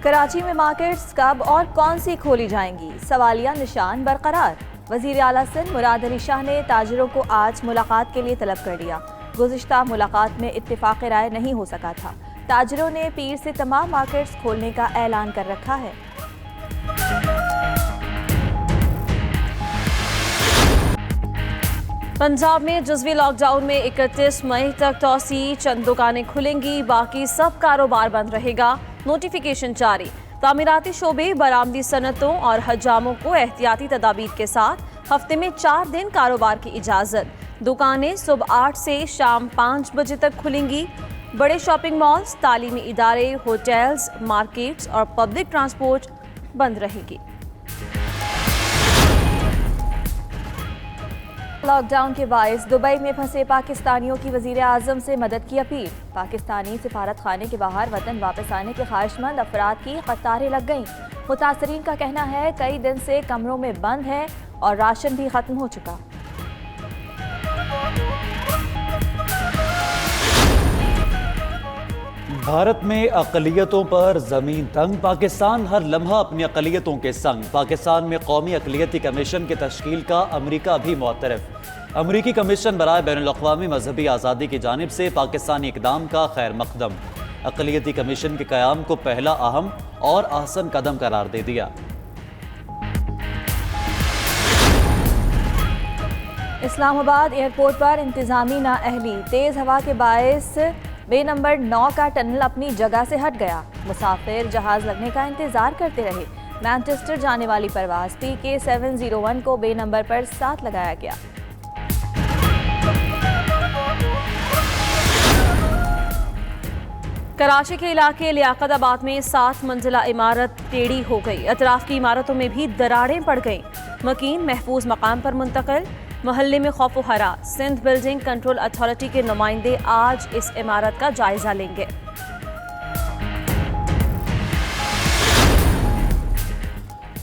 कराची में मार्केट्स कब और कौन सी खोली जाएंगी, सवालिया निशान बरकरार। वजीर आला सिंध मुराद अली शाह ने ताजिरों को आज मुलाकात के लिए तलब कर लिया। गुज़िश्ता मुलाकात में इत्तिफाक राय नहीं हो सका था। ताजिरों ने पीर से तमाम मार्केट्स खोलने का ऐलान कर रखा है। पंजाब में जुज़वी लॉकडाउन में 31 मई तक तौसी, चंद दुकानें खुलेंगी, बाकी सब कारोबार बंद रहेगा। नोटिफिकेशन जारी। तामीराती शोबे, बरामदी सनतों और हजामों को एहतियाती तदाबीर के साथ हफ्ते में 4 दिन कारोबार की इजाज़त। दुकानें सुबह 8 से शाम 5 बजे तक खुलेंगी। बड़े शॉपिंग मॉल्स, तालीमी इदारे, होटल्स, मार्केट्स और पब्लिक ट्रांसपोर्ट बंद रहेगी। लॉकडाउन के बायस दुबई में फंसे पाकिस्तानियों की वजीर आजम से मदद की अपील। पाकिस्तानी सिफारत खाने के बाहर वतन वापस आने के ख्वाहिशमंद अफराद की कतारें लग गईं। मुतासरीन का कहना है कई दिन से कमरों में बंद है और राशन भी खत्म हो चुका। भारत में अक़लियतों पर ज़मीन तंग, पाकिस्तान हर लम्हा अपनी अक़लियतों के संग। पाकिस्तान में कौमी अक़लियती कमीशन की तश्कील का अमरीका भी मुअतरफ़। अमरीकी कमीशन बराए बैनुल-अक़वामी मजहबी आज़ादी की जानिब से पाकिस्तानी इक़दाम का खैर मक़दम। अक़लियती कमीशन के क़याम को पहला अहम और अहसन कदम करार दे दिया। इस्लामाबाद एयरपोर्ट पर इंतज़ामी नाअहली, तेज़ हवा के बायस बे नंबर 9 का टनल अपनी जगह से हट गया। मुसाफिर जहाज लगने का इंतजार करते रहे। मैनचेस्टर जाने वाली परवाज PK 701 को बे नंबर पर 7 लगाया गया। कराची के इलाके लियाकताबाद में 7 मंजिला इमारत टेढ़ी हो गई। अतराफ की इमारतों में भी दरारें पड़ गईं। मकीन महफूज मकाम पर मुंतकिल। मोहल्ले में खौफ हरा। सिंध बिल्डिंग कंट्रोल अथॉरिटी के नुमाइंदे आज इस इमारत का जायजा लेंगे।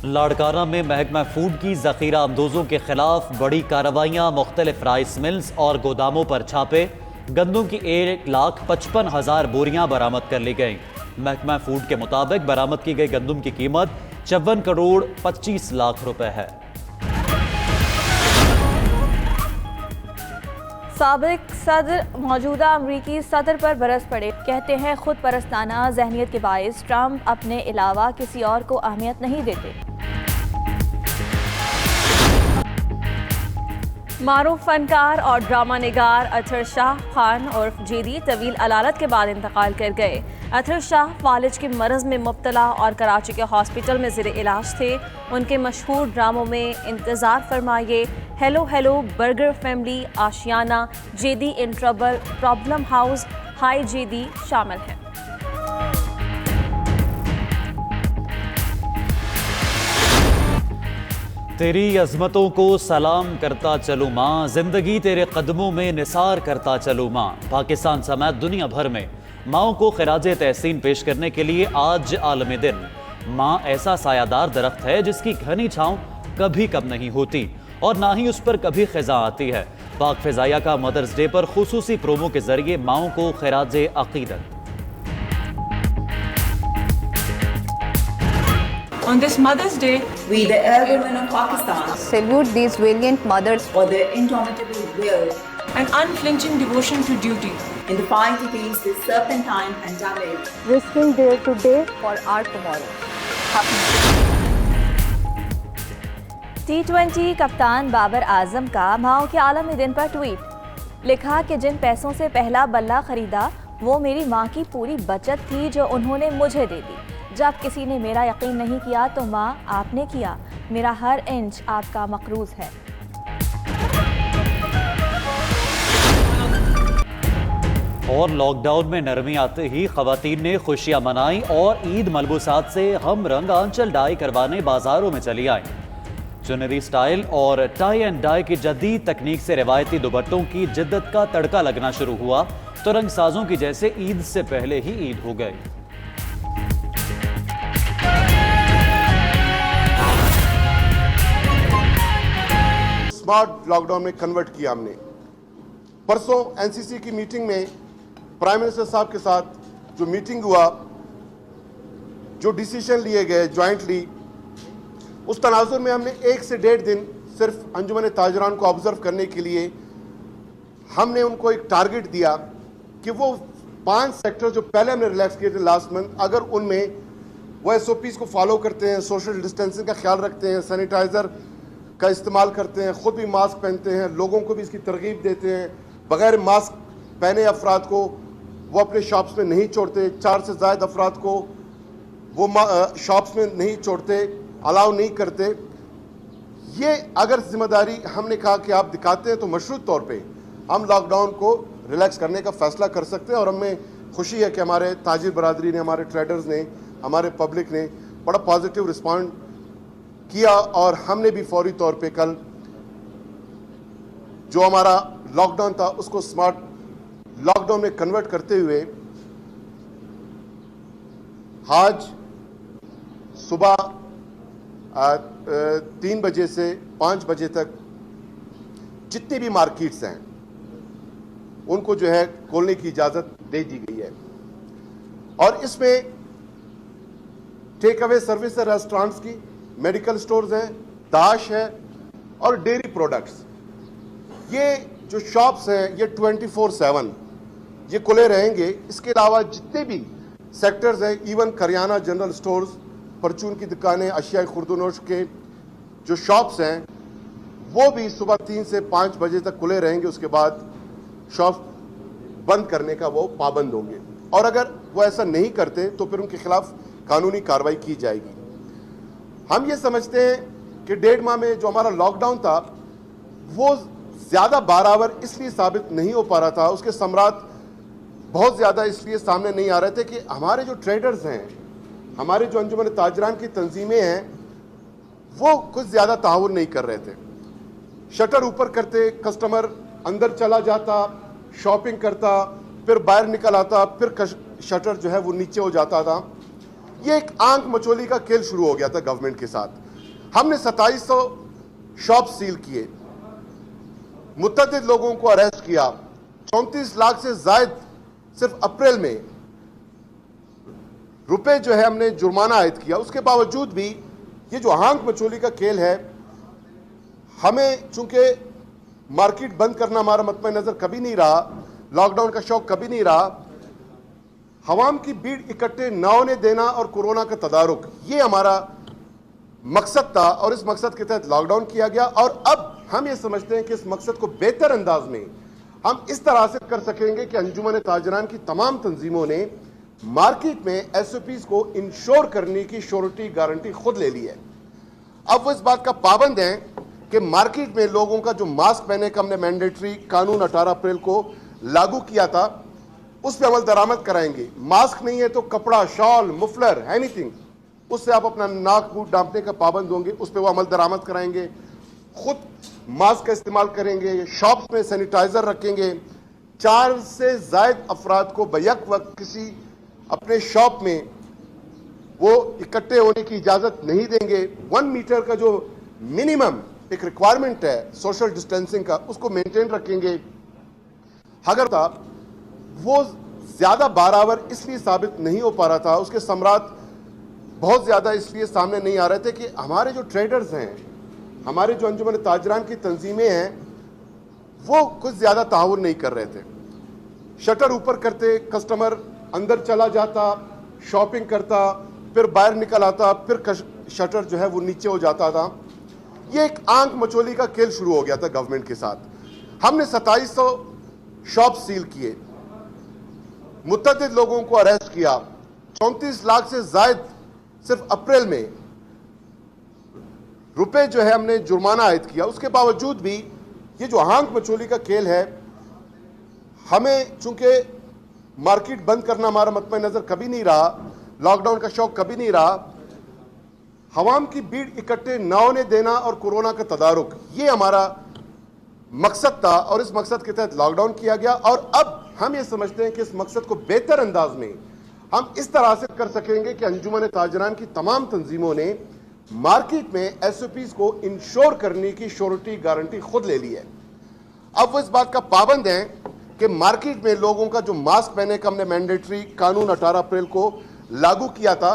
लाड़काना में महकमा फूड की ज़ख़ीरा अंदोज़ों के खिलाफ बड़ी कार्रवाइयाँ। मुख्तलिफ राइस मिल्स और गोदामों पर छापे। गंदम की 1,55,000 बोरियां बरामद कर ली गईं। महकमा फूड के मुताबिक बरामद की गई गंदम की कीमत 54 करोड़ 25 लाख रुपए है। साबिक सदर मौजूदा अमरीकी सदर पर बरस पड़े। कहते हैं खुद परस्ताना जहनियत के बायस ट्रंप अपने अलावा किसी और को अहमियत नहीं देते। मारूफ फनकार और ड्रामा निगार अतर शाह खान उर्फ जेदी तवील अलालत के बाद इंतकाल कर गए। अतर शाह फालिज के मरज़ में मुब्तला और कराची के हॉस्पिटल में ज़ेर इलाज थे। उनके मशहूर ड्रामों में इंतज़ार फरमाइए, hello hello, burger family, Aashiana, Jedi in trouble, problem house, hi Jedi शामिल हैं। तेरी अज़मतों को सलाम करता चलूँ माँ, जिंदगी तेरे कदमों में निसार करता चलूँ माँ। पाकिस्तान समेत दुनिया भर में माओं को खिराजे तहसीन पेश करने के लिए आज आलमी दिन। माँ ऐसा सायादार दरख्त है जिसकी घनी छाँव कभी कम नहीं होती और ना ही उस पर कभी खिज़ा आती है। पाक फ़िज़ाइया का मदर्स डे पर खुसूसी प्रोमो के जरिए माओं को खिराजे अक़ीदत। On this Mother's Day, we, the elder women of Pakistan, salute these valiant mothers for their indomitable will and unflinching devotion to duty in the fight against this serpentine pandemic, risking their today for our tomorrow. T20 कप्तान बाबर आजम का माओ के आलमी दिन पर tweet. लिखा कि जिन पैसों से पहला बल्ला खरीदा वो मेरी माँ की पूरी बचत थी जो उन्होंने मुझे दे दी। जब किसी ने मेरा यकीन नहीं किया तो माँ आपने किया। मेरा हर इंच आपका मकरूज है। और लॉकडाउन में नरमी आते ही खवातीन ने खुशियां मनाई और ईद मलबूसात से हम रंग आंचल डाई करवाने बाजारों में चली आई। चुनरी स्टाइल और टाई एंड डाई की जदीद तकनीक से रिवायती दुपट्टों की जिद्दत का तड़का लगना शुरू हुआ तो रंगसाजों की जैसे ईद से पहले ही ईद हो गई। स्मार्ट लॉकडाउन में कन्वर्ट किया हमने। परसों एनसीसी की मीटिंग में प्राइम मिनिस्टर साहब के साथ जो मीटिंग हुआ जो डिसीजन लिए गए जॉइंटली, उस तनाजुर में हमने 1 से 1.5 दिन सिर्फ अंजुमन ताजरान को ऑब्जर्व करने के लिए हमने उनको एक टारगेट दिया कि वो 5 सेक्टर जो पहले हमने रिलैक्स किए थे लास्ट मंथ, अगर उनमें वो SOPs को फॉलो करते हैं, सोशल डिस्टेंसिंग का ख्याल रखते हैं, सैनिटाइज़र का इस्तेमाल करते हैं, ख़ुद भी मास्क पहनते हैं, लोगों को भी इसकी तरगीब देते हैं, बग़ैर मास्क पहने अफराद को वो अपने शॉप्स में नहीं छोड़ते, 4 से ज़ायद अफराद को वो शॉप्स में नहीं छोड़ते, अलाउ नहीं करते। ये अगर जिम्मेदारी हमने कहा कि आप दिखाते हैं तो मशरूत तौर पे हम लॉकडाउन को रिलैक्स करने का फ़ैसला कर सकते हैं। और हमें खुशी है कि हमारे ताजिर बरादरी ने, हमारे ट्रेडर्स ने, हमारे पब्लिक ने बड़ा पॉजिटिव रिस्पॉन्ड किया और हमने भी फौरी तौर पे कल जो हमारा लॉकडाउन था उसको स्मार्ट लॉकडाउन में कन्वर्ट करते हुए आज सुबह 3 बजे से 5 बजे तक जितनी भी मार्केट्स हैं उनको जो है खोलने की इजाज़त दे दी गई है। और इसमें टेक अवे सर्विस है, रेस्टोरेंट्स की, मेडिकल स्टोर्स हैं, दाश है और डेयरी प्रोडक्ट्स। ये जो शॉप्स हैं ये 24/7 ये खुले रहेंगे। इसके अलावा जितने भी सेक्टर्स हैं, इवन करियाना जनरल स्टोर्स, परचून की दुकानें, अशिया खुर्दनोश के जो शॉप्स हैं वो भी सुबह 3 से 5 बजे तक खुले रहेंगे। उसके बाद शॉप बंद करने का वो पाबंद होंगे और अगर वो ऐसा नहीं करते तो फिर उनके खिलाफ कानूनी कार्रवाई की जाएगी। हम ये समझते हैं कि 1.5 माह में जो हमारा लॉकडाउन था वो ज़्यादा बारावर इसलिए साबित नहीं हो पा रहा था, उसके समरात बहुत ज़्यादा इसलिए सामने नहीं आ रहे थे कि हमारे जो ट्रेडर्स हैं, हमारे जो अंजुमन ताजरान की तंजीमें हैं वो कुछ ज़्यादा ताउन नहीं कर रहे थे। शटर ऊपर करते, कस्टमर अंदर चला जाता, शॉपिंग करता, फिर बाहर निकल आता, फिर शटर जो है वो नीचे हो जाता था। ये एक आंख मचोली का खेल शुरू हो गया था गवर्नमेंट के साथ। हमने 2700 शॉप सील किए, मुतअद्दिद लोगों को अरेस्ट किया, 34 लाख से जायद सिर्फ अप्रैल में रुपए जो है हमने जुर्माना आयद किया। उसके बावजूद भी ये जो आंख मचोली का खेल है, हमें चूंकि मार्केट बंद करना हमारा मतम नज़र कभी नहीं रहा, लॉकडाउन का शौक कभी नहीं रहा, हवाम की भीड़ इकट्ठे न होने देना और कोरोना का तदारुक, ये हमारा मकसद था और इस मकसद के तहत लॉकडाउन किया गया। और अब हम ये समझते हैं कि इस मकसद को बेहतर अंदाज में हम इस तरह से कर सकेंगे कि अंजुमन ताजरान की तमाम तंजीमों ने मार्केट में SOPs को इंश्योर करने की श्योरिटी गारंटी खुद ले ली है। अब वो इस बात का पाबंद है कि मार्केट में लोगों का जो मास्क पहने का हमने मैंडेटरी कानून 18 अप्रैल को लागू किया था उस पर अमल दरामद कराएंगे। मास्क नहीं है तो कपड़ा, शॉल, मुफलर, एनीथिंग, उससे आप अपना नाक मुंह ढांपने का पाबंद होंगे, उस पर वो अमल दरामद कराएंगे। खुद मास्क का इस्तेमाल करेंगे, शॉप्स में सैनिटाइजर रखेंगे, 4 से जायद अफराद को बैक वक्त किसी अपने शॉप में वो इकट्ठे होने की इजाज़त नहीं देंगे। 1 मीटर का जो मिनिमम एक रिक्वायरमेंट है सोशल डिस्टेंसिंग का, उसको मेंटेन रखेंगे। अगर था वो ज़्यादा बारावर इसलिए साबित नहीं हो पा रहा था, उसके समरात बहुत ज़्यादा इसलिए सामने नहीं आ रहे थे कि हमारे जो ट्रेडर्स हैं, हमारे जो अंजुमन ताजरान की तंजीमें हैं वो कुछ ज़्यादा ताउन नहीं कर रहे थे। शटर ऊपर करते, कस्टमर अंदर चला जाता, शॉपिंग करता, फिर बाहर निकल आता, फिर शटर जो है वो नीचे हो जाता था। ये एक आंख मचोली का खेल शुरू हो गया था गवर्नमेंट के साथ। हमने 2700 शॉप सील किए, मुतअद्दिद लोगों को अरेस्ट किया, 34 लाख से जायद सिर्फ अप्रैल में रुपए जो है हमने जुर्माना आयद किया। उसके बावजूद भी ये जो आंख मचोली का खेल है, हमें चूंकि मार्केट बंद करना हमारा मतम नज़र कभी नहीं रहा, लॉकडाउन का शौक कभी नहीं रहा, हवाम की भीड़ इकट्ठे न होने देना और कोरोना का तदारुक, ये हमारा मकसद था और इस मकसद के तहत लॉकडाउन किया गया। और अब हम ये समझते हैं कि इस मकसद को बेहतर अंदाज में हम इस तरह से कर सकेंगे कि अंजुमन ताजरान की तमाम तंजीमों ने मार्केट में SOPs को इंश्योर करने की श्योरिटी गारंटी खुद ले ली है। अब वो इस बात का पाबंद है कि मार्केट में लोगों का जो मास्क पहने का हमने मैंडेटरी कानून 18 अप्रैल को लागू किया था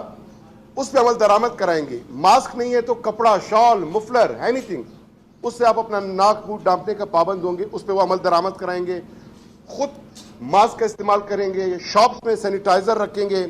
उस पर अमल दरामद कराएंगे। मास्क नहीं है तो कपड़ा, शॉल, मुफलर, एनीथिंग, उससे आप अपना नाक मुंह ढांपने का पाबंद होंगे, उस पर वो अमल दरामद कराएंगे। खुद मास्क का इस्तेमाल करेंगे, शॉप्स में सैनिटाइजर रखेंगे।